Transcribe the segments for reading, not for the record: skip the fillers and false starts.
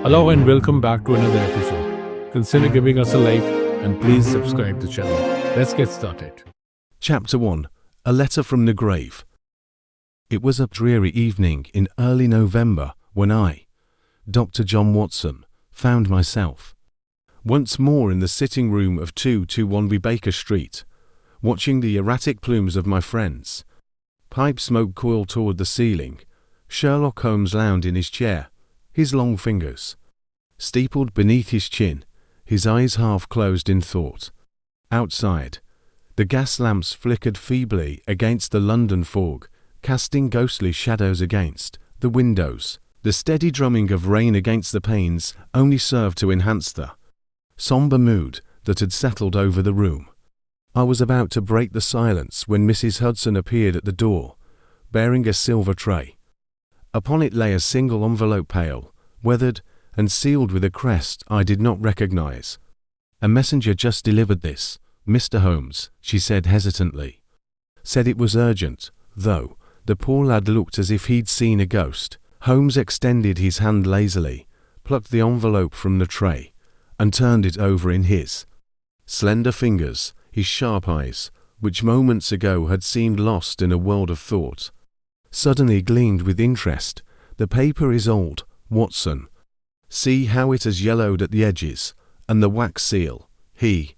Hello and welcome back to another episode. Consider giving us a like and please subscribe to the channel. Let's get started. Chapter 1. A Letter from the Grave. It was a dreary evening in early November when I, Dr. John Watson, found myself once more in the sitting room of 221 Baker Street, watching the erratic plumes of my friends. Pipe smoke coiled toward the ceiling. Sherlock Holmes lounged in his chair, his long fingers steepled beneath his chin, his eyes half closed in thought. Outside, the gas lamps flickered feebly against the London fog, casting ghostly shadows against the windows. The steady drumming of rain against the panes only served to enhance the sombre mood that had settled over the room. I was about to break the silence when Mrs. Hudson appeared at the door, bearing a silver tray. Upon it lay a single envelope, pale, weathered, and sealed with a crest I did not recognize. "A messenger just delivered this, Mr. Holmes," she said hesitantly. Said it was urgent, though the poor lad looked as if he'd seen a ghost. Holmes extended his hand lazily, plucked the envelope from the tray, and turned it over in his slender fingers. His sharp eyes, which moments ago had seemed lost in a world of thought, suddenly gleamed with interest. "The paper is old, Watson. See how it has yellowed at the edges, and the wax seal." He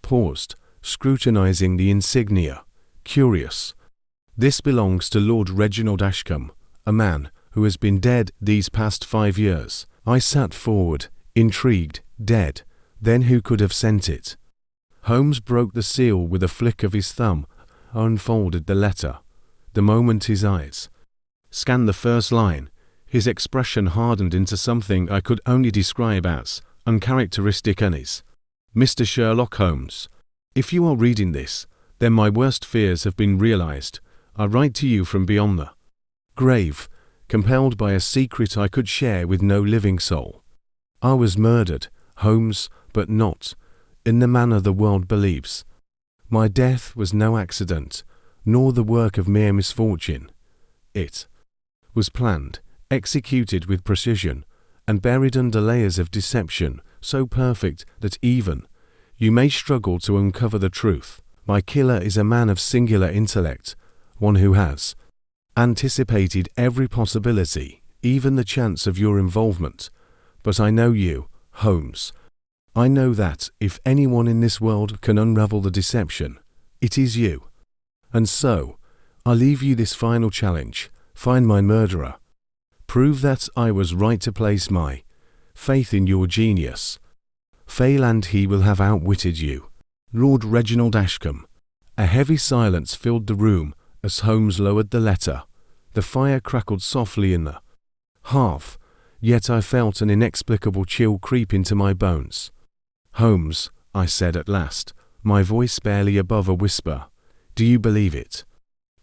paused, scrutinizing the insignia, curious. "This belongs to Lord Reginald Ashcombe, a man who has been dead these past 5 years." I sat forward, intrigued. Dead? Then who could have sent it? Holmes broke the seal with a flick of his thumb, unfolded the letter. The moment his eyes scanned the first line, his expression hardened into something I could only describe as uncharacteristic unease. "Mr. Sherlock Holmes, if you are reading this, then my worst fears have been realized. I write to you from beyond the grave, compelled by a secret I could share with no living soul. I was murdered, Holmes, but not in the manner the world believes. My death was no accident, nor the work of mere misfortune. It was planned, executed with precision, and buried under layers of deception so perfect that even you may struggle to uncover the truth. My killer is a man of singular intellect, one who has anticipated every possibility, even the chance of your involvement. But I know you, Holmes. I know that if anyone in this world can unravel the deception, it is you. And so, I leave you this final challenge. Find my murderer. Prove that I was right to place my faith in your genius. Fail and he will have outwitted you. Lord Reginald Ashcombe." A heavy silence filled the room as Holmes lowered the letter. The fire crackled softly in the hearth, yet I felt an inexplicable chill creep into my bones. "Holmes," I said at last, my voice barely above a whisper, "do you believe it?"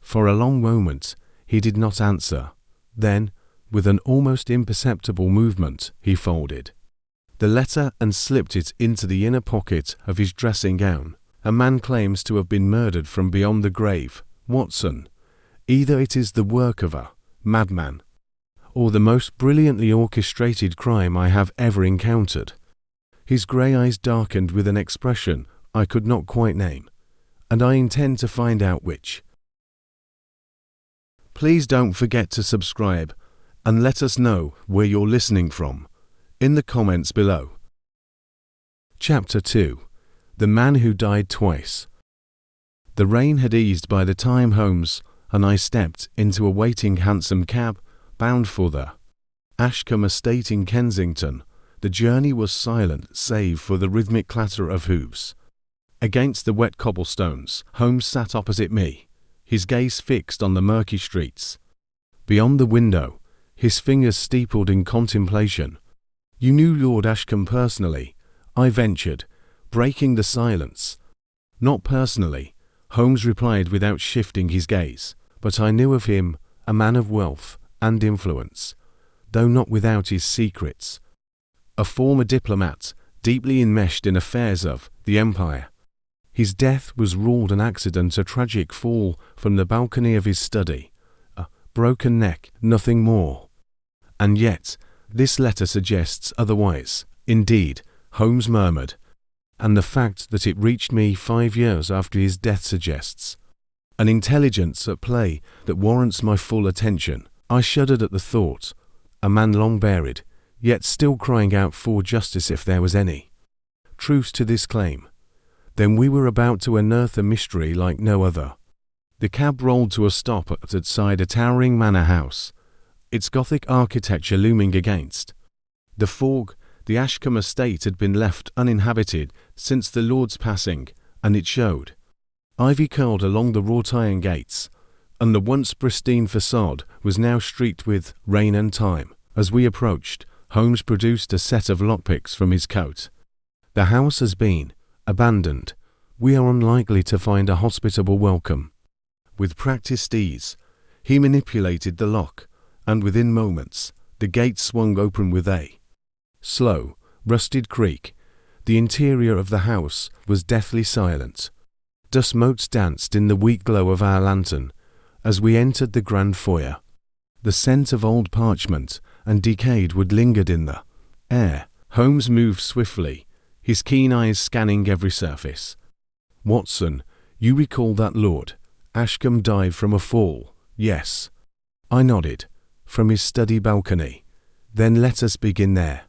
For a long moment he did not answer. Then, with an almost imperceptible movement, he folded the letter and slipped it into the inner pocket of his dressing gown. "A man claims to have been murdered from beyond the grave, Watson. Either it is the work of a madman, or the most brilliantly orchestrated crime I have ever encountered." His grey eyes darkened with an expression I could not quite name, "and I intend to find out which." Please don't forget to subscribe, and let us know where you're listening from in the comments below. Chapter 2. The Man Who Died Twice. The rain had eased by the time Holmes and I stepped into a waiting hansom cab bound for the Ashcombe estate in Kensington. The journey was silent save for the rhythmic clatter of hooves against the wet cobblestones. Holmes sat opposite me, his gaze fixed on the murky streets beyond the window, his fingers steepled in contemplation. "You knew Lord Ashcombe personally?" I ventured, breaking the silence. "Not personally," Holmes replied without shifting his gaze, "but I knew of him, a man of wealth and influence, though not without his secrets. A former diplomat, deeply enmeshed in affairs of the Empire. His death was ruled an accident, a tragic fall from the balcony of his study. A broken neck, nothing more. And yet, This letter suggests otherwise. Indeed, Holmes murmured. And the fact that it reached me 5 years after his death suggests an intelligence at play that warrants my full attention. I shuddered at the thought. A man long buried, yet still crying out for justice if there was any. Truth to this claim. Then we were about to unearth a mystery like no other. The cab rolled to a stop outside a towering manor house, its Gothic architecture looming against the fog. The Ashcombe estate had been left uninhabited since the Lord's passing, and it showed. Ivy curled along the wrought iron gates, and the once pristine facade was now streaked with rain and time. As we approached, Holmes produced a set of lockpicks from his coat. The house has been abandoned. We are unlikely to find a hospitable welcome. With practiced ease, he manipulated the lock, and within moments, the gate swung open with a slow, rusted creak. The interior of the house was deathly silent. Dust motes danced in the weak glow of our lantern as we entered the grand foyer. The scent of old parchment and decayed wood lingered in the air. Holmes moved swiftly, his keen eyes scanning every surface. "Watson, you recall that Lord Ashcombe died from a fall?" "Yes." I nodded. "From his study balcony. Then let us begin there."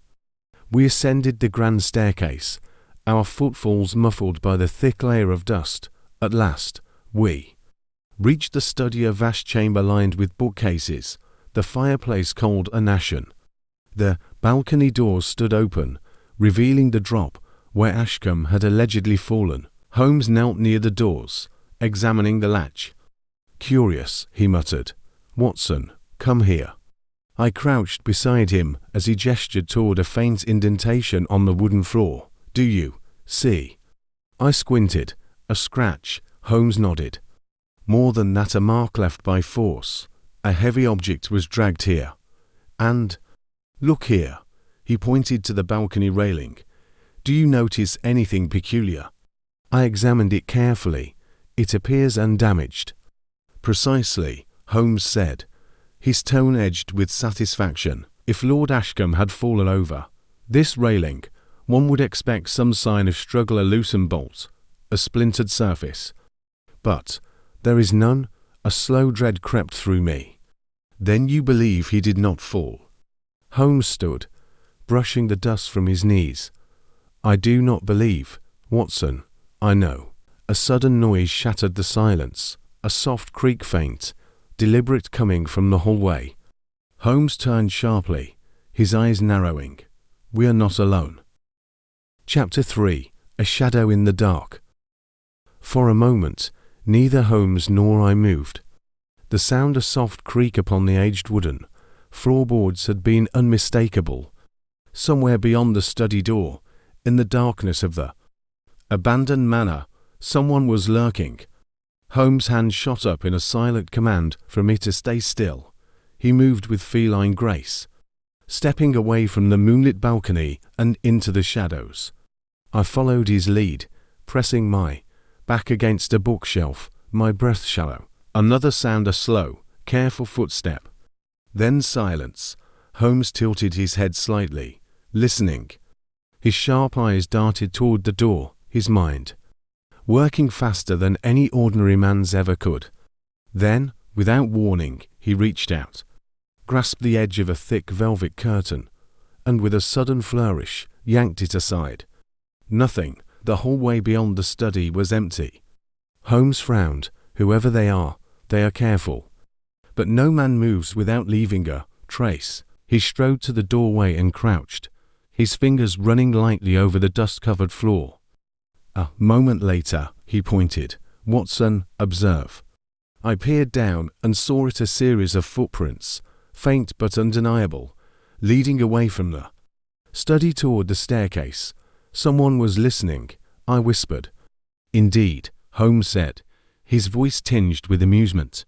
We ascended the grand staircase, our footfalls muffled by the thick layer of dust. At last, we reached the study, a vast chamber lined with bookcases, the fireplace cold and ashen. The balcony doors stood open, revealing the drop where Ashcombe had allegedly fallen. Holmes knelt near the doors, examining the latch. "Curious," he muttered. "Watson, come here." I crouched beside him as he gestured toward a faint indentation on the wooden floor. "Do you see?" I squinted. "A scratch." Holmes nodded. "More than that, a mark left by force. A heavy object was dragged here. And look here." He pointed to the balcony railing. "Do you notice anything peculiar?" I examined it carefully. "It appears undamaged." "Precisely," Holmes said, his tone edged with satisfaction. "If Lord Ashcombe had fallen over this railing, one would expect some sign of struggle, a loosened bolt, a splintered surface. But there is none." A slow dread crept through me. "Then you believe he did not fall?" Holmes stood, brushing the dust from his knees. "I do not believe, Watson. I know." A sudden noise shattered the silence, a soft creak, faint, deliberate, coming from the hallway. Holmes turned sharply, his eyes narrowing. "We are not alone." Chapter 3. A Shadow in the Dark. For a moment, neither Holmes nor I moved. The sound, a soft creak upon the aged wooden floorboards, had been unmistakable. Somewhere beyond the study door, in the darkness of the abandoned manor, someone was lurking. Holmes' hand shot up in a silent command for me to stay still. He moved with feline grace, stepping away from the moonlit balcony and into the shadows. I followed his lead, pressing my back against a bookshelf, my breath shallow. Another sound, a slow, careful footstep. Then silence. Holmes tilted his head slightly, listening. His sharp eyes darted toward the door, his mind working faster than any ordinary man's ever could. Then, without warning, he reached out, grasped the edge of a thick velvet curtain, and with a sudden flourish, yanked it aside. Nothing. The hallway beyond the study was empty. Holmes frowned. "Whoever they are careful. But no man moves without leaving a trace." He strode to the doorway and crouched, his fingers running lightly over the dust-covered floor. A moment later, he pointed. "Watson, observe." I peered down and saw it, a series of footprints, faint but undeniable, leading away from the study toward the staircase. "Someone was listening," I whispered. "Indeed," Holmes said, his voice tinged with amusement.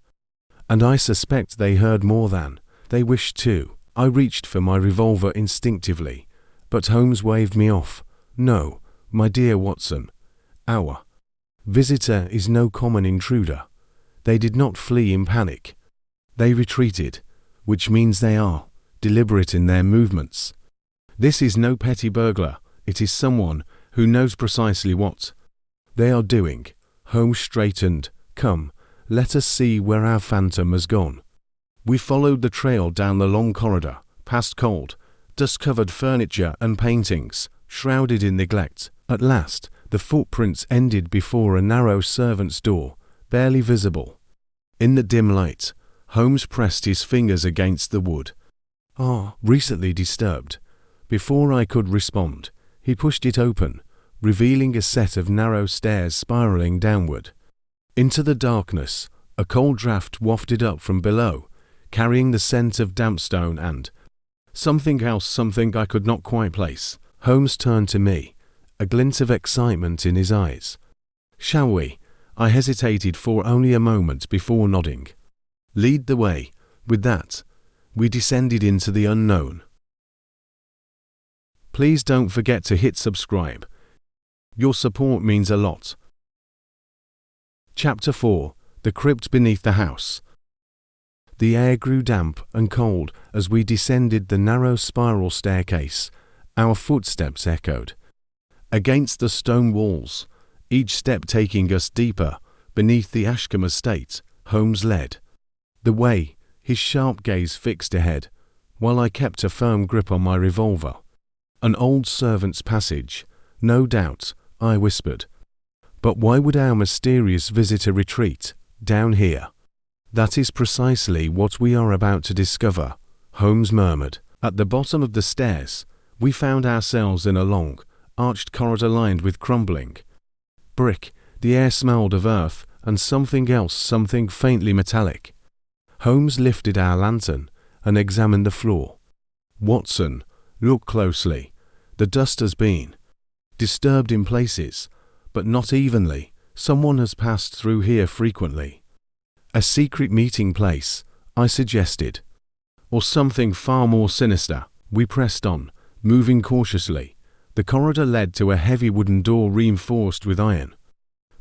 "And I suspect they heard more than they wished to." I reached for my revolver instinctively, but Holmes waved me off. "No, my dear Watson. Our visitor is no common intruder. They did not flee in panic. They retreated, which means they are deliberate in their movements. This is no petty burglar, it is someone who knows precisely what they are doing. Holmes straightened. Come, let us see where our phantom has gone. We followed the trail down the long corridor, past cold, dust-covered furniture and paintings, shrouded in neglect. At last, the footprints ended before a narrow servant's door, barely visible. In the dim light, Holmes pressed his fingers against the wood. Recently disturbed. Before I could respond, he pushed it open, revealing a set of narrow stairs spiraling downward. Into the darkness, a cold draft wafted up from below, carrying the scent of damp stone and something else, something I could not quite place. Holmes turned to me, a glint of excitement in his eyes. Shall we? I hesitated for only a moment before nodding. Lead the way. With that, we descended into the unknown. Please don't forget to hit subscribe. Your support means a lot. Chapter 4. The Crypt Beneath the House. The air grew damp and cold as we descended the narrow spiral staircase. Our footsteps echoed against the stone walls, each step taking us deeper beneath the Ashcombe estate. Holmes led the way, his sharp gaze fixed ahead, while I kept a firm grip on my revolver. An old servant's passage, no doubt, I whispered. But why would our mysterious visitor retreat down here? That is precisely what we are about to discover, Holmes murmured. At the bottom of the stairs, we found ourselves in a long, arched corridor lined with crumbling brick. The air smelled of earth and something else, something faintly metallic. Holmes lifted our lantern and examined the floor. Watson, look closely. The dust has been disturbed in places, but not evenly. Someone has passed through here frequently. A secret meeting place, I suggested. Or something far more sinister. We pressed on, moving cautiously. The corridor led to a heavy wooden door reinforced with iron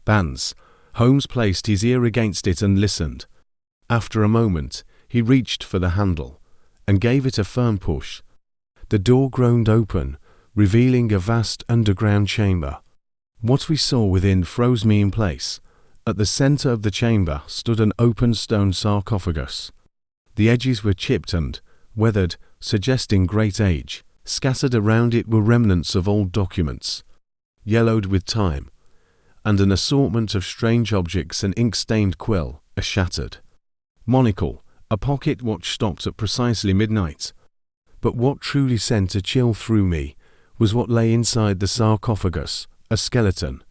bands. Holmes placed his ear against it and listened. After a moment, he reached for the handle and gave it a firm push. The door groaned open, revealing a vast underground chamber. What we saw within froze me in place. At the center of the chamber stood an open stone sarcophagus. The edges were chipped and weathered, suggesting great age. Scattered around it were remnants of old documents, yellowed with time, and an assortment of strange objects, an ink-stained quill, a shattered monocle, a pocket watch stopped at precisely midnight. But what truly sent a chill through me was what lay inside the sarcophagus, a skeleton,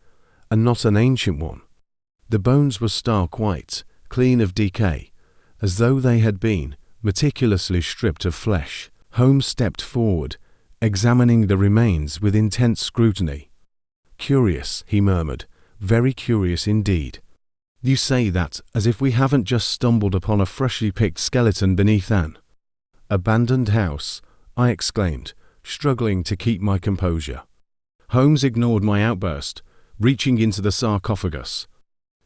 and not an ancient one. The bones were stark white, clean of decay, as though they had been meticulously stripped of flesh. Holmes stepped forward, examining the remains with intense scrutiny. Curious, he murmured, very curious indeed. You say that as if we haven't just stumbled upon a freshly picked skeleton beneath an abandoned house, I exclaimed, struggling to keep my composure. Holmes ignored my outburst, reaching into the sarcophagus.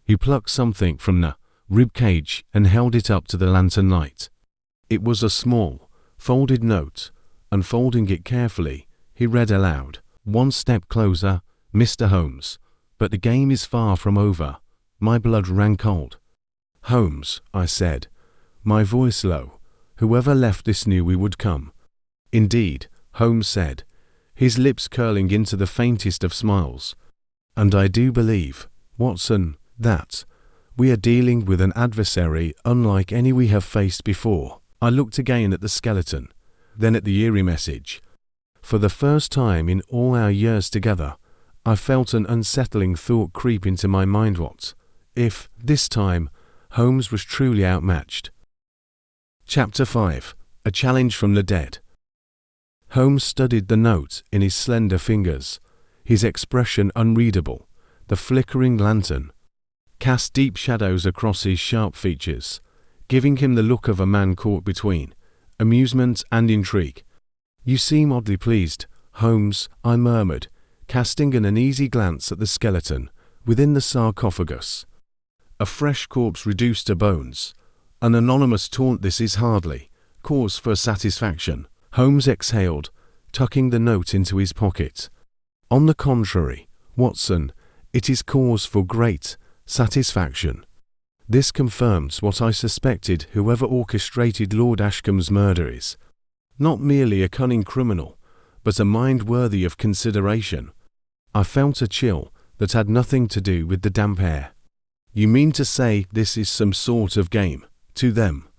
He plucked something from the rib cage and held it up to the lantern light. It was a small, folded note. Unfolding it carefully, he read aloud, "One step closer, Mr. Holmes. But the game is far from over." My blood ran cold. "Holmes," I said, my voice low, "whoever left this knew we would come." "Indeed," Holmes said, his lips curling into the faintest of smiles. "And I do believe, Watson, that we are dealing with an adversary unlike any we have faced before." I looked again at the skeleton, then at the eerie message. For the first time in all our years together, I felt an unsettling thought creep into my mind. What if, this time, Holmes was truly outmatched? Chapter 5. A Challenge from the Dead. Holmes studied the note in his slender fingers, his expression unreadable. The flickering lantern cast deep shadows across his sharp features, giving him the look of a man caught between amusement and intrigue. "You seem oddly pleased, Holmes," I murmured, casting an uneasy glance at the skeleton within the sarcophagus. A fresh corpse reduced to bones. An anonymous taunt. This is hardly cause for satisfaction," Holmes exhaled, tucking the note into his pocket. "On the contrary, Watson, it is cause for great satisfaction. This confirms what I suspected whoever orchestrated Lord Ashcombe's murder is not merely a cunning criminal, but a mind worthy of consideration." I felt a chill that had nothing to do with the damp air. "You mean to say this is some sort of game, to them?"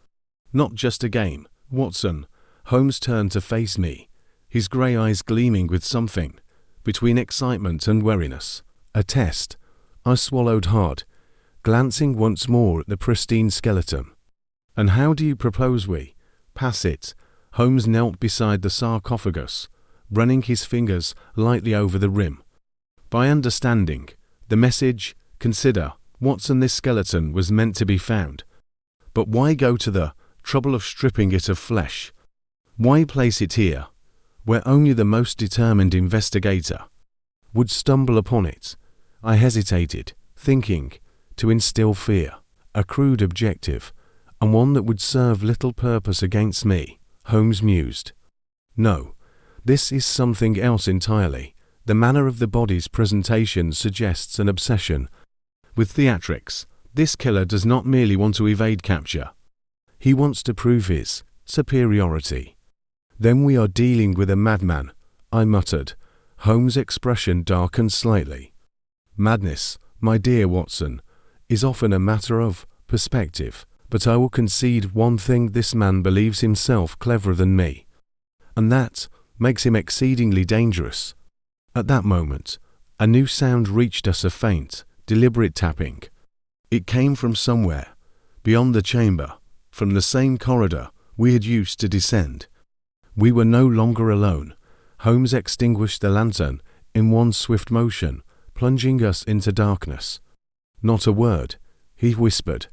"Not just a game, Watson." Holmes turned to face me, his grey eyes gleaming with something between excitement and wariness. "A test." I swallowed hard, glancing once more at the pristine skeleton. "And how do you propose we pass it?" Holmes knelt beside the sarcophagus, running his fingers lightly over the rim. "By understanding the message, consider, Watson, this skeleton was meant to be found. But why go to the trouble of stripping it of flesh? Why place it here, where only the most determined investigator would stumble upon it?" I hesitated, thinking to instill fear, a crude objective, and one that would serve little purpose against me. Holmes mused. "No, this is something else entirely. The manner of the body's presentation suggests an obsession with theatrics. This killer does not merely want to evade capture. He wants to prove his superiority." "Then we are dealing with a madman," I muttered. Holmes' expression darkened slightly. "Madness, my dear Watson, is often a matter of perspective, but I will concede one thing: this man believes himself cleverer than me, and that makes him exceedingly dangerous." At that moment, a new sound reached us, a faint, deliberate tapping. It came from somewhere beyond the chamber, from the same corridor we had used to descend. We were no longer alone. Holmes extinguished the lantern in one swift motion, plunging us into darkness. "Not a word," he whispered.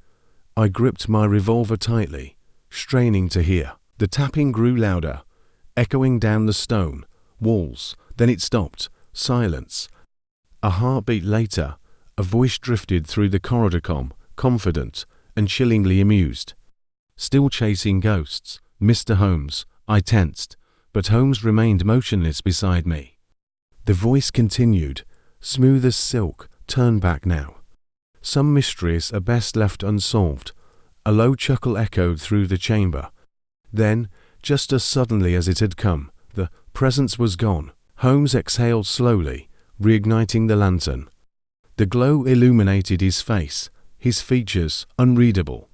I gripped my revolver tightly, straining to hear. The tapping grew louder, echoing down the stone walls. Then it stopped. Silence. A heartbeat later, a voice drifted through the corridor, confident and chillingly amused. "Still chasing ghosts, Mr. Holmes?" I tensed, but Holmes remained motionless beside me. The voice continued, smooth as silk. "Turn back now. Some mysteries are best left unsolved." A low chuckle echoed through the chamber. Then, just as suddenly as it had come, the presence was gone. Holmes exhaled slowly, reigniting the lantern. The glow illuminated his face, his features unreadable.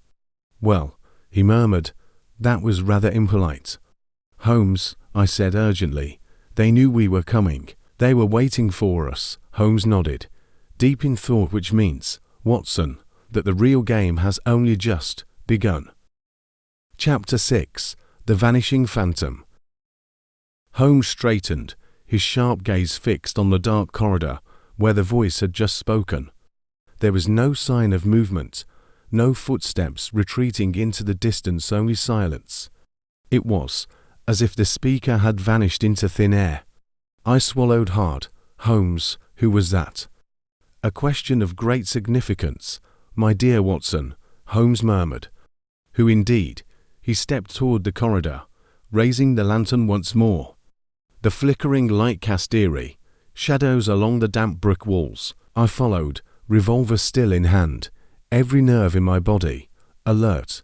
"Well," he murmured, "that was rather impolite." "Holmes," I said urgently, "they knew we were coming. They were waiting for us." Holmes nodded, deep in thought, "which means, Watson, that the real game has only just begun." Chapter 6. The Vanishing Phantom. Holmes straightened, his sharp gaze fixed on the dark corridor where the voice had just spoken. There was no sign of movement, no footsteps retreating into the distance, only silence. It was as if the speaker had vanished into thin air. I swallowed hard. "Holmes, who was that?" "A question of great significance, my dear Watson," Holmes murmured. "Who indeed?" He stepped toward the corridor, raising the lantern once more. The flickering light cast eerie shadows along the damp brick walls. I followed, revolver still in hand, every nerve in my body alert.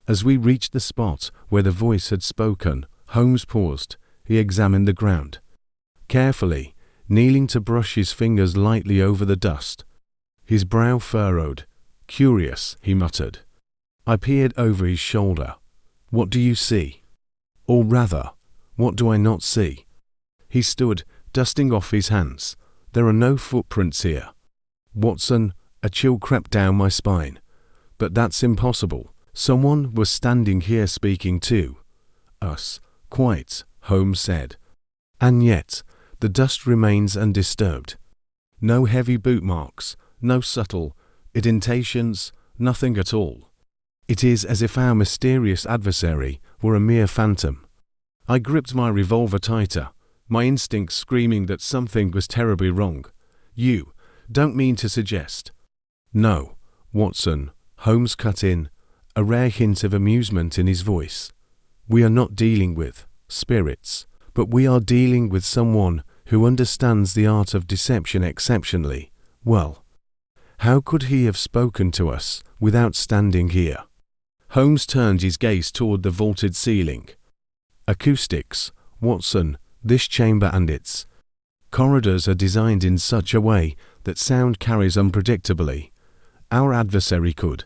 As we reached the spot where the voice had spoken, Holmes paused. He examined the ground carefully, kneeling to brush his fingers lightly over the dust. His brow furrowed. "Curious," he muttered. I peered over his shoulder. "What do you see? Or rather, what do I not see?" He stood, dusting off his hands. "There are no footprints here." "Watson," a chill crept down my spine. "But that's impossible. Someone was standing here speaking to us." "Quite," Holmes said. "And yet, the dust remains undisturbed. No heavy boot marks, no subtle indentations, nothing at all. It is as if our mysterious adversary were a mere phantom." I gripped my revolver tighter, my instincts screaming that something was terribly wrong. "You don't mean to suggest—" "No, Watson," Holmes cut in, a rare hint of amusement in his voice. We are not dealing with spirits, but we are dealing with someone who understands the art of deception exceptionally well. How could he have spoken to us without standing here? Holmes turned his gaze toward the vaulted ceiling. Acoustics, Watson, this chamber and its corridors are designed in such a way that sound carries unpredictably. Our adversary could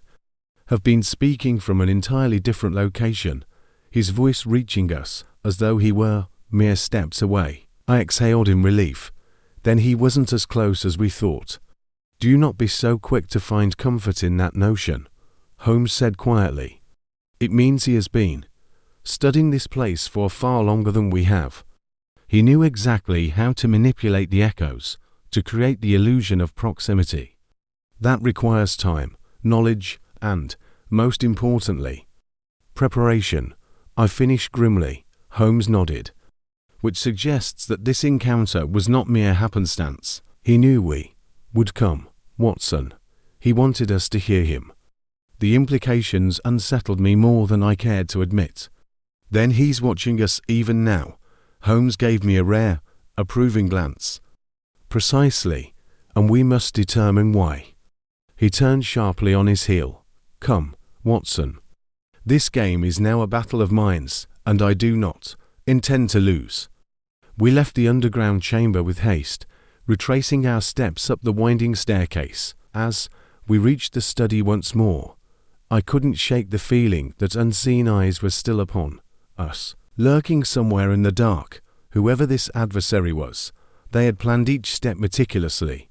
have been speaking from an entirely different location, his voice reaching us as though he were mere steps away. I exhaled in relief. Then he wasn't as close as we thought. Do not be so quick to find comfort in that notion, Holmes said quietly. It means he has been studying this place for far longer than we have. He knew exactly how to manipulate the echoes to create the illusion of proximity. That requires time, knowledge, and, most importantly, preparation. I finished grimly. Holmes nodded, which suggests that this encounter was not mere happenstance. He knew we would come, Watson. He wanted us to hear him. The implications unsettled me more than I cared to admit. Then he's watching us even now. Holmes gave me a rare, approving glance. Precisely, and we must determine why. He turned sharply on his heel. Come, Watson. This game is now a battle of minds, and I do not intend to lose. We left the underground chamber with haste, retracing our steps up the winding staircase. As we reached the study once more, I couldn't shake the feeling that unseen eyes were still upon us. Lurking somewhere in the dark, whoever this adversary was, they had planned each step meticulously.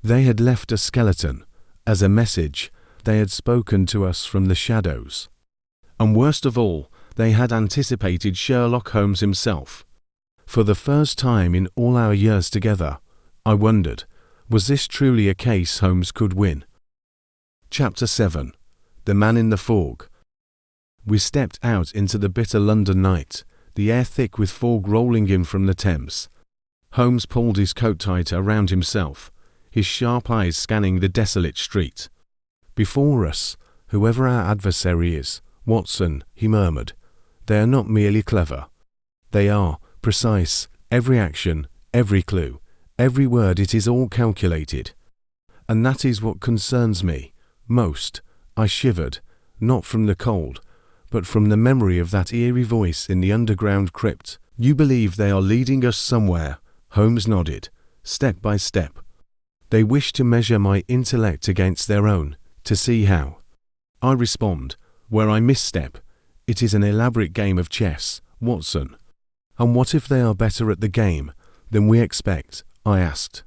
They had left a skeleton, as a message. They had spoken to us from the shadows. And worst of all, they had anticipated Sherlock Holmes himself. For the first time in all our years together, I wondered, was this truly a case Holmes could win? Chapter 7. The Man in the Fog. We stepped out into the bitter London night, the air thick with fog rolling in from the Thames. Holmes pulled his coat tighter around himself, his sharp eyes scanning the desolate street. Before us, whoever our adversary is, Watson, he murmured, they are not merely clever. They are precise, every action, every clue, every word, it is all calculated. And that is what concerns me most. I shivered, not from the cold, but from the memory of that eerie voice in the underground crypt. You believe they are leading us somewhere, Holmes nodded, step by step. They wish to measure my intellect against their own, to see how I respond, where I misstep. It is an elaborate game of chess, Watson. And what if they are better at the game than we expect? I asked.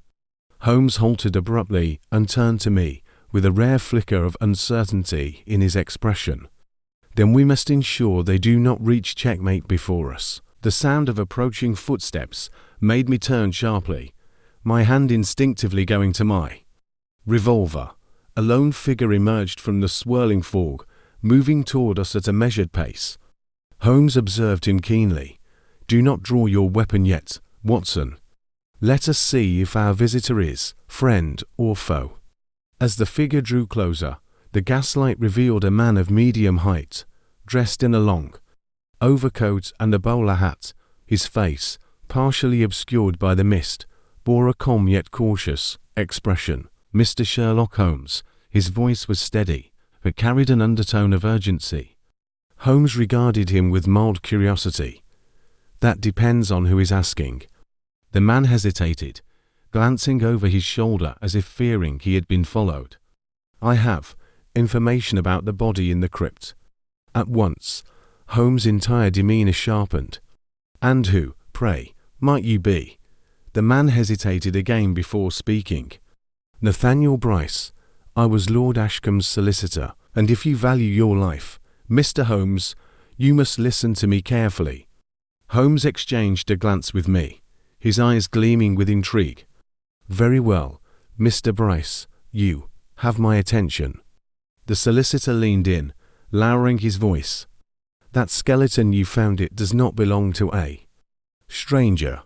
Holmes halted abruptly and turned to me, with a rare flicker of uncertainty in his expression. Then we must ensure they do not reach checkmate before us. The sound of approaching footsteps made me turn sharply, my hand instinctively going to my revolver. A lone figure emerged from the swirling fog, moving toward us at a measured pace. Holmes observed him keenly. Do not draw your weapon yet, Watson. Let us see if our visitor is friend or foe. As the figure drew closer, the gaslight revealed a man of medium height, dressed in a long overcoat and a bowler hat. His face, partially obscured by the mist, bore a calm yet cautious expression. Mr. Sherlock Holmes. His voice was steady, but carried an undertone of urgency. Holmes regarded him with mild curiosity. That depends on who is asking. The man hesitated, glancing over his shoulder as if fearing he had been followed. I have information about the body in the crypt. At once, Holmes' entire demeanour sharpened. And who, pray, might you be? The man hesitated again before speaking. Nathaniel Bryce. I was Lord Ashcombe's solicitor, and if you value your life, Mr. Holmes, you must listen to me carefully. Holmes exchanged a glance with me, his eyes gleaming with intrigue. Very well, Mr. Bryce, you have my attention. The solicitor leaned in, lowering his voice. That skeleton you found, it does not belong to a stranger.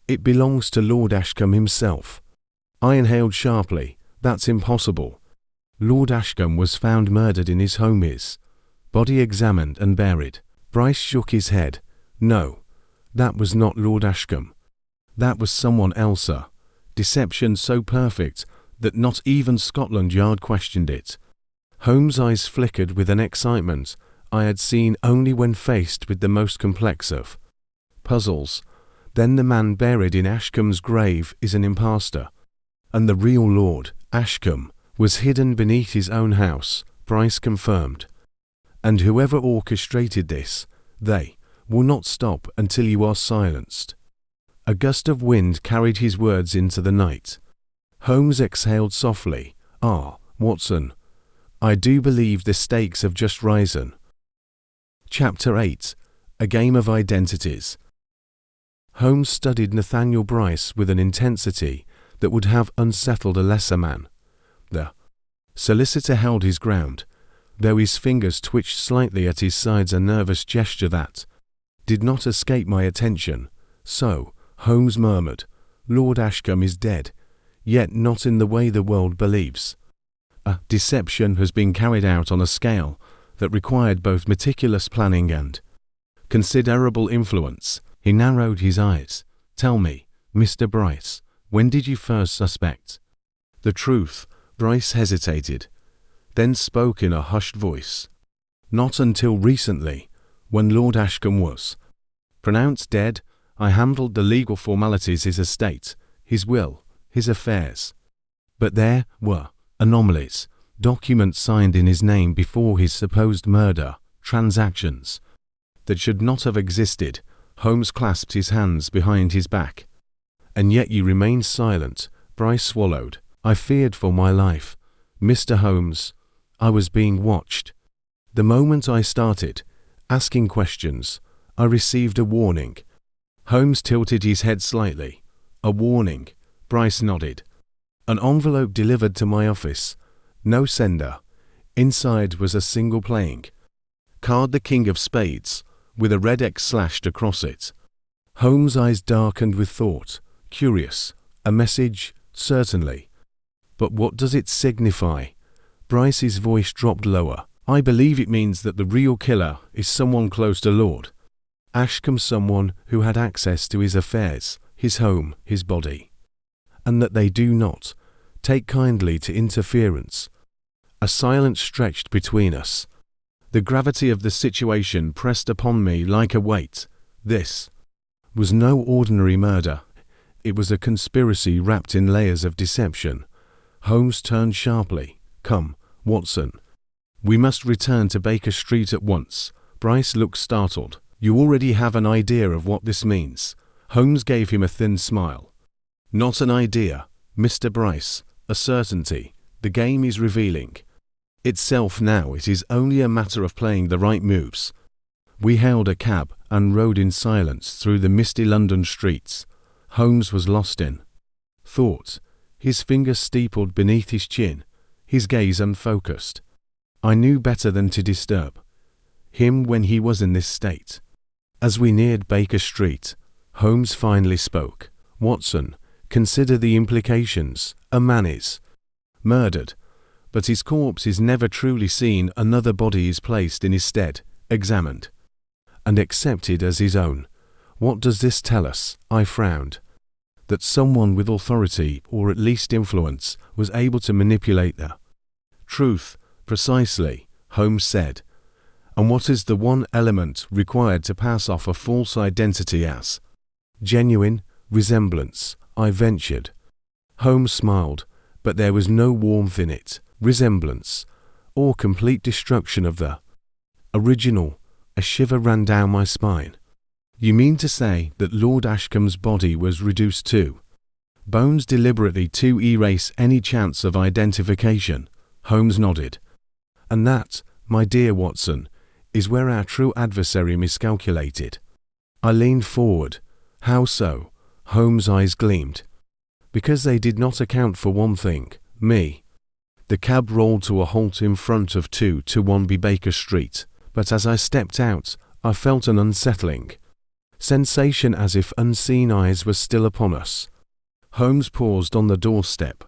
It belongs to Lord Ashcombe himself. I inhaled sharply. That's impossible. Lord Ashcombe was found murdered in his home, his body examined and buried. Bryce shook his head. No, that was not Lord Ashcombe. That was someone else, sir. Deception so perfect that not even Scotland Yard questioned it. Holmes' eyes flickered with an excitement I had seen only when faced with the most complex of puzzles. Then the man buried in Ashcombe's grave is an impostor, and the real Lord Ashcombe was hidden beneath his own house, Bryce confirmed. And whoever orchestrated this, they will not stop until you are silenced. A gust of wind carried his words into the night. Holmes exhaled softly. Ah, Watson, I do believe the stakes have just risen. Chapter 8. A Game of Identities. Holmes studied Nathaniel Bryce with an intensity that would have unsettled a lesser man. The solicitor held his ground, though his fingers twitched slightly at his sides, a nervous gesture that did not escape my attention. So, Holmes murmured, Lord Ashcombe is dead, yet not in the way the world believes. A deception has been carried out on a scale that required both meticulous planning and considerable influence. He narrowed his eyes. Tell me, Mr. Bryce, when did you first suspect? The truth. Bryce hesitated, then spoke in a hushed voice. Not until recently, when Lord Ashcombe was pronounced dead. I handled the legal formalities, his estate, his will, his affairs. But there were anomalies, documents signed in his name before his supposed murder, transactions that should not have existed. Holmes clasped his hands behind his back. And yet you remained silent. Bryce swallowed. I feared for my life. Mr. Holmes, I was being watched. The moment I started asking questions, I received a warning. Holmes tilted his head slightly. A warning. Bryce nodded. An envelope delivered to my office. No sender. Inside was a single playing card, the King of Spades, with a red X slashed across it. Holmes' eyes darkened with thought. Curious. A message? Certainly. But what does it signify? Bryce's voice dropped lower. I believe it means that the real killer is someone close to Lord Ashcombe, someone who had access to his affairs, his home, his body, and that they do not take kindly to interference. A silence stretched between us. The gravity of the situation pressed upon me like a weight. This was no ordinary murder. It was a conspiracy wrapped in layers of deception. Holmes turned sharply. Come, Watson. We must return to Baker Street at once. Bryce looked startled. You already have an idea of what this means. Holmes gave him a thin smile. Not an idea, Mr. Bryce, a certainty. The game is revealing itself now. It is only a matter of playing the right moves. We hailed a cab and rode in silence through the misty London streets. Holmes was lost in thought, his fingers steepled beneath his chin, his gaze unfocused. I knew better than to disturb him when he was in this state. As we neared Baker Street, Holmes finally spoke. Watson, consider the implications. A man is murdered, but his corpse is never truly seen. Another body is placed in his stead, examined, and accepted as his own. What does this tell us? I frowned. That someone with authority, or at least influence, was able to manipulate the truth. Precisely, Holmes said. And what is the one element required to pass off a false identity as genuine? Resemblance, I ventured. Holmes smiled, but there was no warmth in it. Resemblance, or complete destruction of the original. A shiver ran down my spine. You mean to say that Lord Ashcombe's body was reduced to bones deliberately to erase any chance of identification? Holmes nodded. And that, my dear Watson, is where our true adversary miscalculated. I leaned forward. How so? Holmes' eyes gleamed. Because they did not account for one thing, me. The cab rolled to a halt in front of 221B Baker Street, but as I stepped out, I felt an unsettling sensation, as if unseen eyes were still upon us. Holmes paused on the doorstep,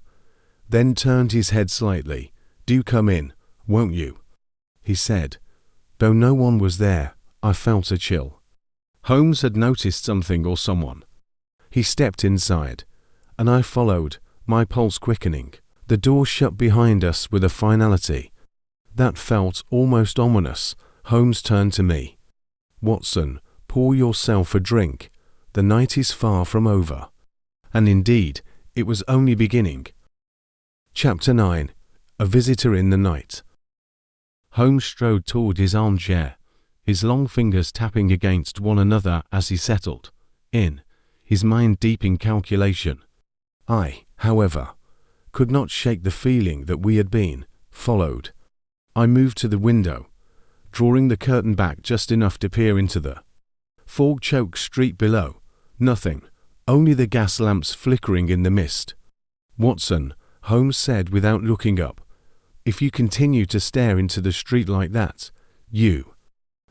then turned his head slightly. Do come in, won't you? He said. Though no one was there, I felt a chill. Holmes had noticed something or someone. He stepped inside, and I followed, my pulse quickening. The door shut behind us with a finality that felt almost ominous. Holmes turned to me. "Watson, pour yourself a drink. The night is far from over." And indeed, it was only beginning. Chapter 9. A Visitor in the Night. Holmes strode toward his armchair, his long fingers tapping against one another as he settled in, his mind deep in calculation. I, however, could not shake the feeling that we had been followed. I moved to the window, drawing the curtain back just enough to peer into the fog-choked street below. Nothing, only the gas lamps flickering in the mist. "Watson," Holmes said without looking up, "if you continue to stare into the street like that, you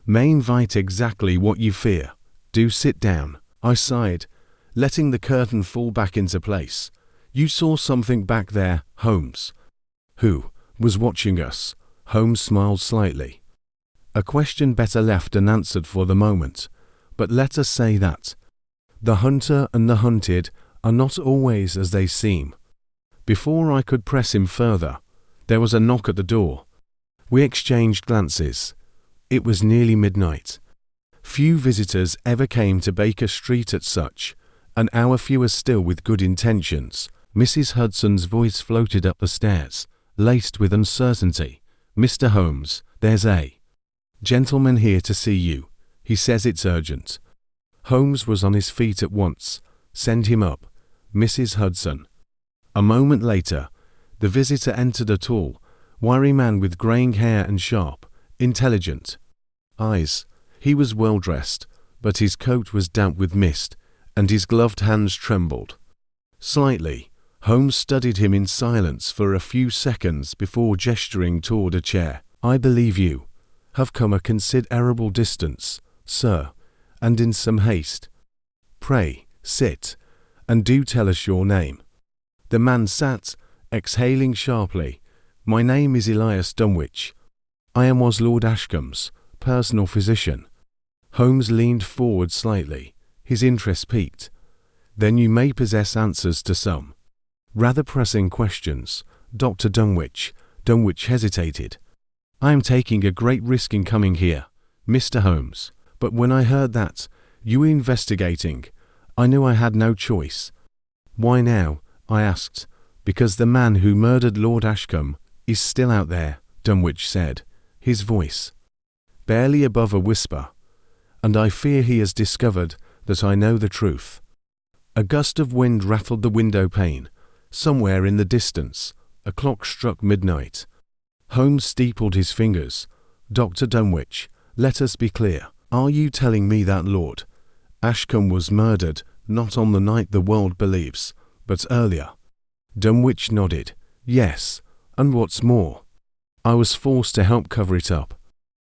may invite exactly what you fear. Do sit down." I sighed, letting the curtain fall back into place. "You saw something back there, Holmes." "Who was watching us?" Holmes smiled slightly. A question better left unanswered for the moment, but let us say that the hunter and the hunted are not always as they seem. Before I could press him further, there was a knock at the door. We exchanged glances. It was nearly midnight. Few visitors ever came to Baker Street at such an hour, fewer still with good intentions. Mrs. Hudson's voice floated up the stairs, laced with uncertainty. "Mr. Holmes, there's a gentleman here to see you. He says it's urgent." Holmes was on his feet at once. "Send him up, Mrs. Hudson." A moment later, the visitor entered, a tall, wiry man with graying hair and sharp, intelligent eyes. He was well dressed, but his coat was damp with mist, and his gloved hands trembled slightly. Holmes studied him in silence for a few seconds before gesturing toward a chair. "I believe you have come a considerable distance, sir, and in some haste. Pray, sit, and do tell us your name." The man sat, exhaling sharply. "My name is Elias Dunwich. I was Lord Ashcombe's personal physician." Holmes leaned forward slightly, his interest piqued. "Then you may possess answers to some rather pressing questions, Dr. Dunwich." Dunwich hesitated. "I am taking a great risk in coming here, Mr. Holmes, but when I heard that you were investigating, I knew I had no choice." "Why now?" I asked. "Because the man who murdered Lord Ashcombe is still out there," Dunwich said, his voice barely above a whisper, "and I fear he has discovered that I know the truth." A gust of wind rattled the window pane. Somewhere in the distance, a clock struck midnight. Holmes steepled his fingers. "Dr. Dunwich, let us be clear. Are you telling me that Lord Ashcombe was murdered not on the night the world believes, but earlier?" Dunwich nodded. "Yes, and what's more, I was forced to help cover it up."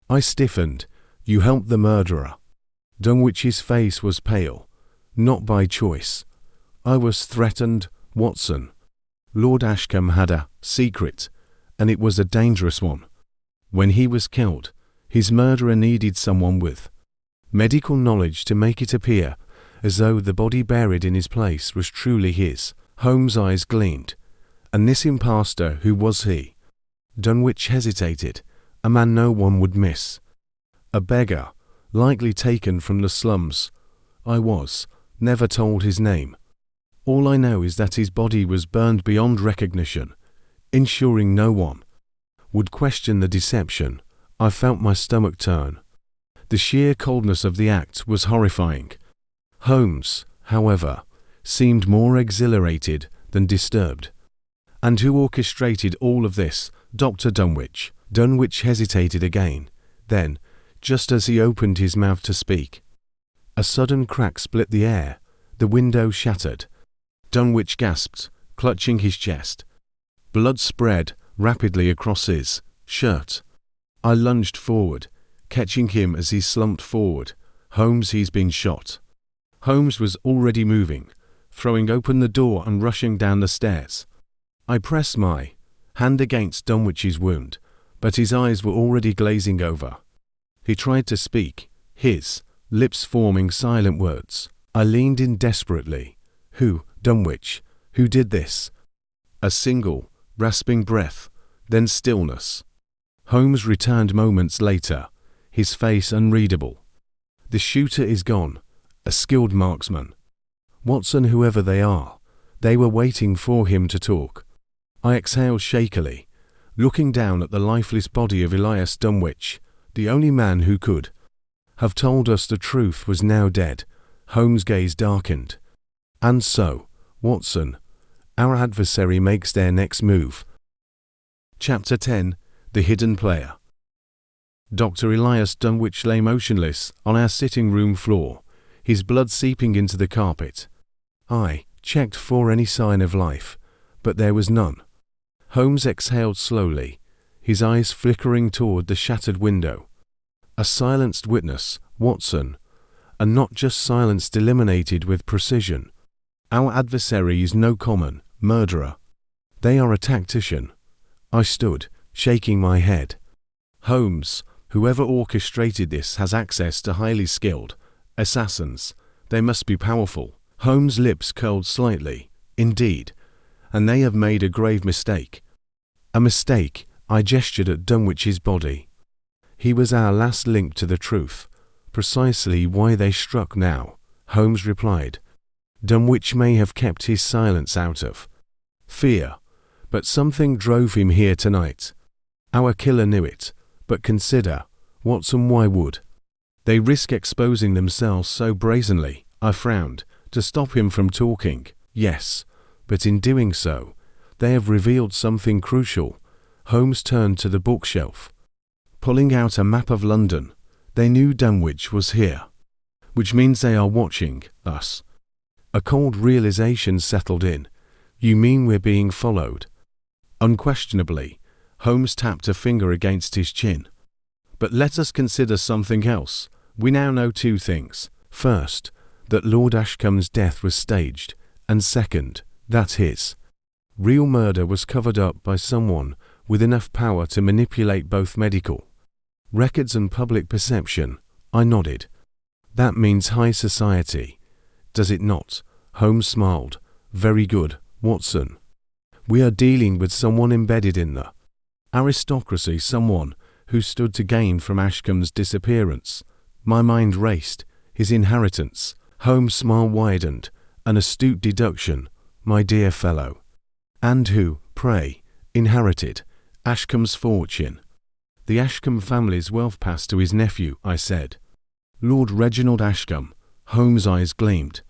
I stiffened. "You helped the murderer?" Dunwich's face was pale. "Not by choice. I was threatened, Watson. Lord Ashcombe had a secret, and it was a dangerous one. When he was killed, his murderer needed someone with medical knowledge to make it appear as though the body buried in his place was truly his." Holmes' eyes gleamed. "And this impostor, who was he?" Dunwich hesitated. "A man no one would miss. A beggar, likely taken from the slums. I was never told his name. All I know is that his body was burned beyond recognition, ensuring no one would question the deception." I felt my stomach turn. The sheer coldness of the act was horrifying. Holmes, however, seemed more exhilarated than disturbed. "And who orchestrated all of this, Dr. Dunwich?" Dunwich hesitated again. Then, just as he opened his mouth to speak, a sudden crack split the air. The window shattered. Dunwich gasped, clutching his chest. Blood spread rapidly across his shirt. I lunged forward, catching him as he slumped forward. "Holmes, he's been shot." Holmes was already moving, throwing open the door and rushing down the stairs. I pressed my hand against Dunwich's wound, but his eyes were already glazing over. He tried to speak, His lips forming silent words. I leaned in desperately. Who, Dunwich? Who did this? A single, rasping breath, then stillness. Holmes returned moments later, his face unreadable. The shooter is gone, a skilled marksman. Watson, whoever they are, they were waiting for him to talk. I exhaled shakily, looking down at the lifeless body of Elias Dunwich, the only man who could have told us the truth was now dead. Holmes' gaze darkened. And so, Watson, our adversary makes their next move. Chapter 10. The Hidden Player. Dr. Elias Dunwich lay motionless on our sitting room floor, his blood seeping into the carpet. I checked for any sign of life, but there was none. Holmes exhaled slowly, his eyes flickering toward the shattered window. A silenced witness, Watson, and not just silenced eliminated with precision. Our adversary is no common murderer. They are a tactician. I stood, shaking my head. Holmes, whoever orchestrated this has access to highly skilled assassins. They must be powerful. Holmes' lips curled slightly. Indeed. And they have made a grave mistake. A mistake. I gestured at Dunwich's body. He was our last link to the truth. Precisely why they struck now, Holmes replied. Dunwich may have kept his silence out of fear, but something drove him here tonight. Our killer knew it, but consider, Watson, why would they risk exposing themselves so brazenly? I frowned, to stop him from talking. Yes, but in doing so, they have revealed something crucial. Holmes turned to the bookshelf. Pulling out a map of London, they knew Dunwich was here, which means they are watching us. A cold realization settled in. You mean we're being followed? Unquestionably. Holmes tapped a finger against his chin. But let us consider something else. We now know two things. First, that Lord Ashcombe's death was staged, and second, that his real murder was covered up by someone with enough power to manipulate both medical records and public perception. I nodded. That means high society, does it not? Holmes smiled. Very good, Watson. We are dealing with someone embedded in the aristocracy, someone who stood to gain from Ashcombe's disappearance. My mind raced. His inheritance. Holmes' smile widened. An astute deduction, my dear fellow. And who, pray, inherited Ashcombe's fortune? The Ashcombe family's wealth passed to his nephew, I said. Lord Reginald Ashcombe. Holmes' eyes gleamed.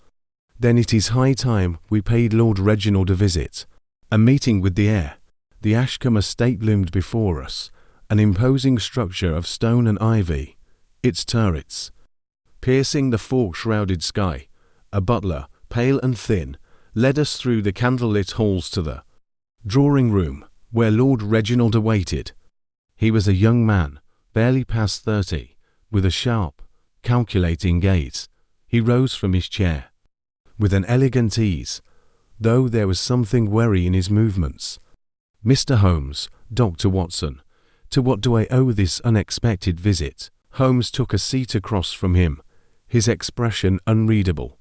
Then it is high time we paid Lord Reginald a visit. A meeting with the heir. The Ashcombe estate loomed before us, an imposing structure of stone and ivy. Its turrets piercing the fog-shrouded sky. A butler, pale and thin, led us through the candlelit halls to the drawing room, where Lord Reginald awaited. He was a young man, barely past 30, with a sharp, calculating gaze. He rose from his chair with an elegant ease, though there was something wary in his movements. Mr. Holmes, Dr. Watson, to what do I owe this unexpected visit? Holmes took a seat across from him, his expression unreadable.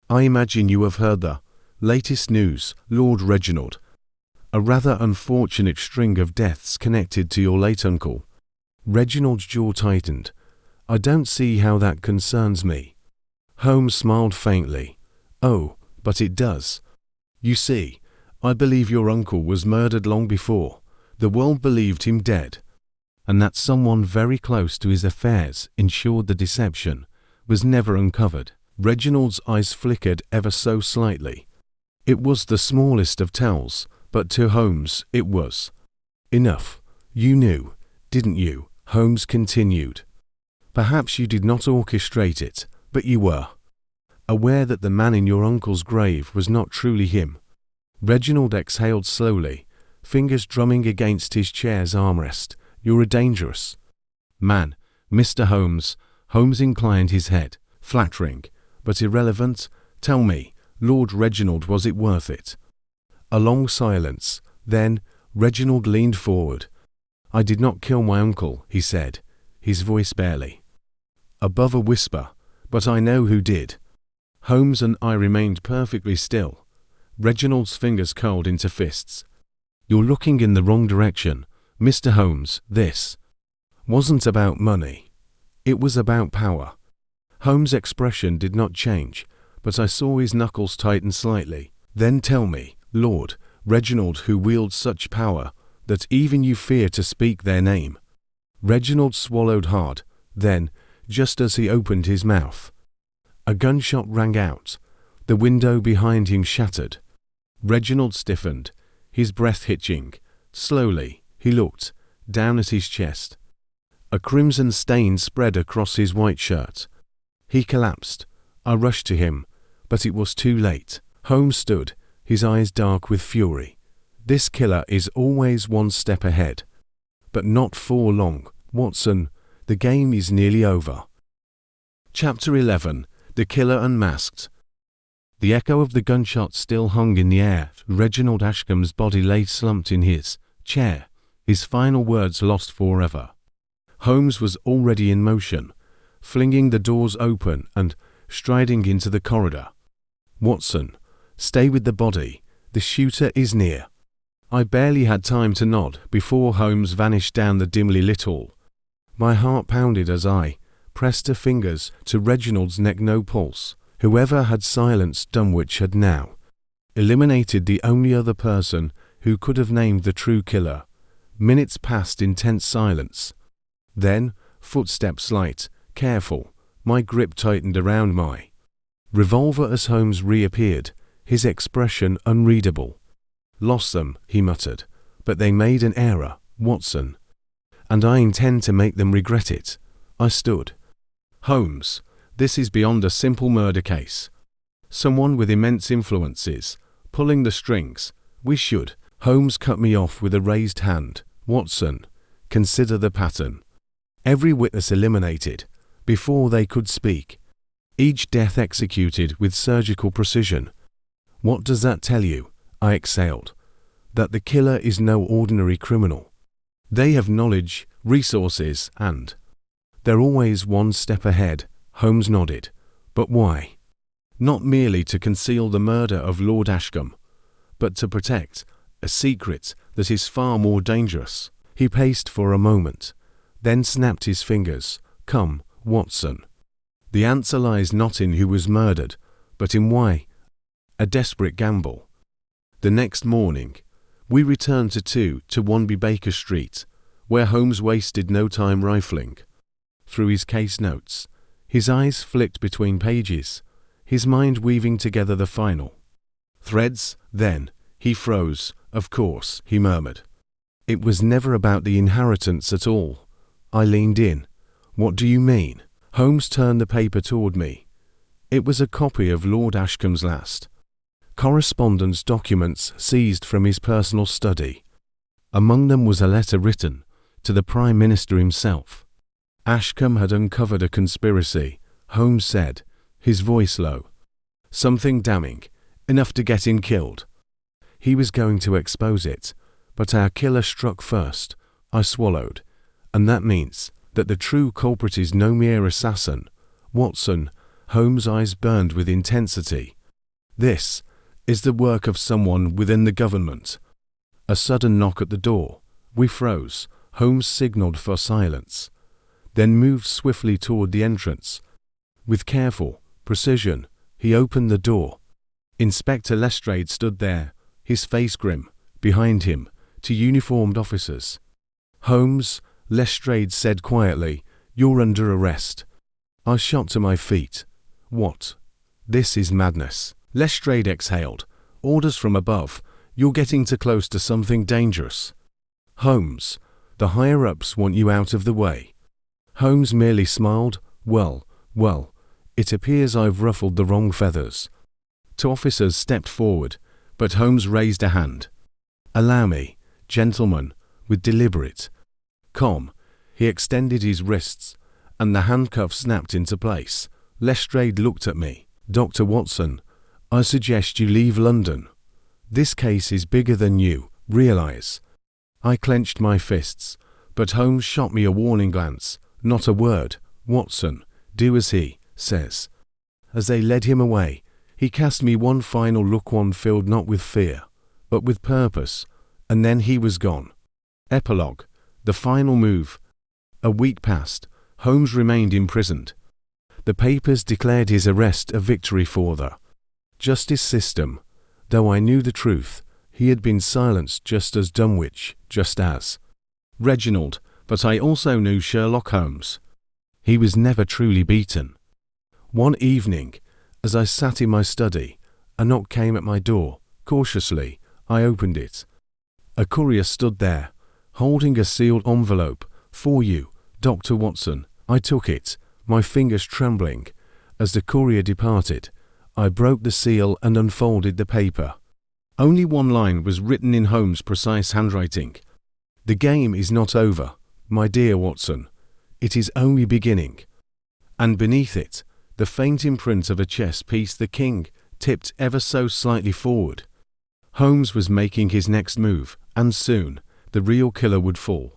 I imagine you have heard the latest news, Lord Reginald. A rather unfortunate string of deaths connected to your late uncle. Reginald's jaw tightened. I don't see how that concerns me. Holmes smiled faintly. Oh, but it does. You see, I believe your uncle was murdered long before. The world believed him dead, and that someone very close to his affairs ensured the deception was never uncovered. Reginald's eyes flickered ever so slightly. It was the smallest of tells, but to Holmes it was enough. You knew, didn't you? Holmes continued. Perhaps you did not orchestrate it, but you were aware that the man in your uncle's grave was not truly him. Reginald exhaled slowly, fingers drumming against his chair's armrest. You're a dangerous man, Mr. Holmes. Holmes inclined his head. Flattering, but irrelevant. Tell me, Lord Reginald, was it worth it? A long silence. Then, Reginald leaned forward. I did not kill my uncle, he said, his voice barely above a whisper, but I know who did. Holmes and I remained perfectly still. Reginald's fingers curled into fists. You're looking in the wrong direction, Mr. Holmes. This wasn't about money. It was about power. Holmes' expression did not change, but I saw his knuckles tighten slightly. Then tell me, Lord Reginald, who wields such power that even you fear to speak their name. Reginald swallowed hard. Then, just as he opened his mouth, a gunshot rang out. The window behind him shattered. Reginald stiffened, his breath hitching. Slowly, he looked down at his chest. A crimson stain spread across his white shirt. He collapsed. I rushed to him, but it was too late. Holmes stood, his eyes dark with fury. This killer is always one step ahead. But not for long, Watson. The game is nearly over. Chapter 11. The Killer Unmasked. The echo of the gunshot still hung in the air. Reginald Ashcombe's body lay slumped in his chair, his final words lost forever. Holmes was already in motion, flinging the doors open and striding into the corridor. Watson, stay with the body. The shooter is near. I barely had time to nod before Holmes vanished down the dimly lit hall. My heart pounded as I pressed her fingers to Reginald's neck. No pulse. Whoever had silenced Dunwich had now eliminated the only other person who could have named the true killer. Minutes passed in tense silence. Then, footsteps light, careful. My grip tightened around my revolver as Holmes reappeared, his expression unreadable. Lost them, he muttered, but they made an error, Watson. And I intend to make them regret it. I stood. Holmes, this is beyond a simple murder case. Someone with immense influences, pulling the strings. We should. Holmes cut me off with a raised hand. Watson, consider the pattern. Every witness eliminated before they could speak. Each death executed with surgical precision. What does that tell you? I exhaled. That the killer is no ordinary criminal. They have knowledge, resources, and they're always one step ahead. Holmes nodded. But why? Not merely to conceal the murder of Lord Ashcombe, but to protect a secret that is far more dangerous. He paced for a moment, then snapped his fingers. Come, Watson. The answer lies not in who was murdered, but in why. A desperate gamble. The next morning, we returned to 1B Baker Street, where Holmes wasted no time rifling through his case notes. His eyes flicked between pages, his mind weaving together the final threads. Then, he froze. Of course, he murmured. It was never about the inheritance at all. I leaned in. What do you mean? Holmes turned the paper toward me. It was a copy of Lord Ashcombe's last correspondence documents seized from his personal study. Among them was a letter written to the Prime Minister himself. Ashcombe had uncovered a conspiracy, Holmes said, his voice low. Something damning, enough to get him killed. He was going to expose it, but our killer struck first. I swallowed. And that means that the true culprit is no mere assassin. Watson, Holmes' eyes burned with intensity. This is the work of someone within the government. A sudden knock at the door. We froze. Holmes signaled for silence, then moved swiftly toward the entrance. With careful precision, he opened the door. Inspector Lestrade stood there, his face grim. Behind him, 2 uniformed officers. Holmes, Lestrade said quietly, you're under arrest. I shot to my feet. What? This is madness. Lestrade exhaled. Orders from above. You're getting too close to something dangerous. Holmes, the higher-ups want you out of the way. Holmes merely smiled. Well, it appears I've ruffled the wrong feathers. 2 officers stepped forward, but Holmes raised a hand. Allow me, gentlemen, with deliberate calm. He extended his wrists, and the handcuffs snapped into place. Lestrade looked at me. Dr. Watson, I suggest you leave London. This case is bigger than you realize. I clenched my fists, but Holmes shot me a warning glance. Not a word. Watson, Do as he says. As they led him away, he cast me one final look, one filled not with fear, but with purpose, and then he was gone. Epilogue. The final move. A week passed. Holmes remained imprisoned. The papers declared his arrest a victory for the justice system. Though I knew the truth, he had been silenced just as Dunwich, just as Reginald, but I also knew Sherlock Holmes. He was never truly beaten. One evening, as I sat in my study, a knock came at my door. Cautiously, I opened it. A courier stood there, holding a sealed envelope. For you, Dr. Watson. I took it, my fingers trembling. As the courier departed, I broke the seal and unfolded the paper. Only one line was written in Holmes' precise handwriting. The game is not over, my dear Watson. It is only beginning. And beneath it, the faint imprint of a chess piece, the king, tipped ever so slightly forward. Holmes was making his next move, and soon the real killer would fall.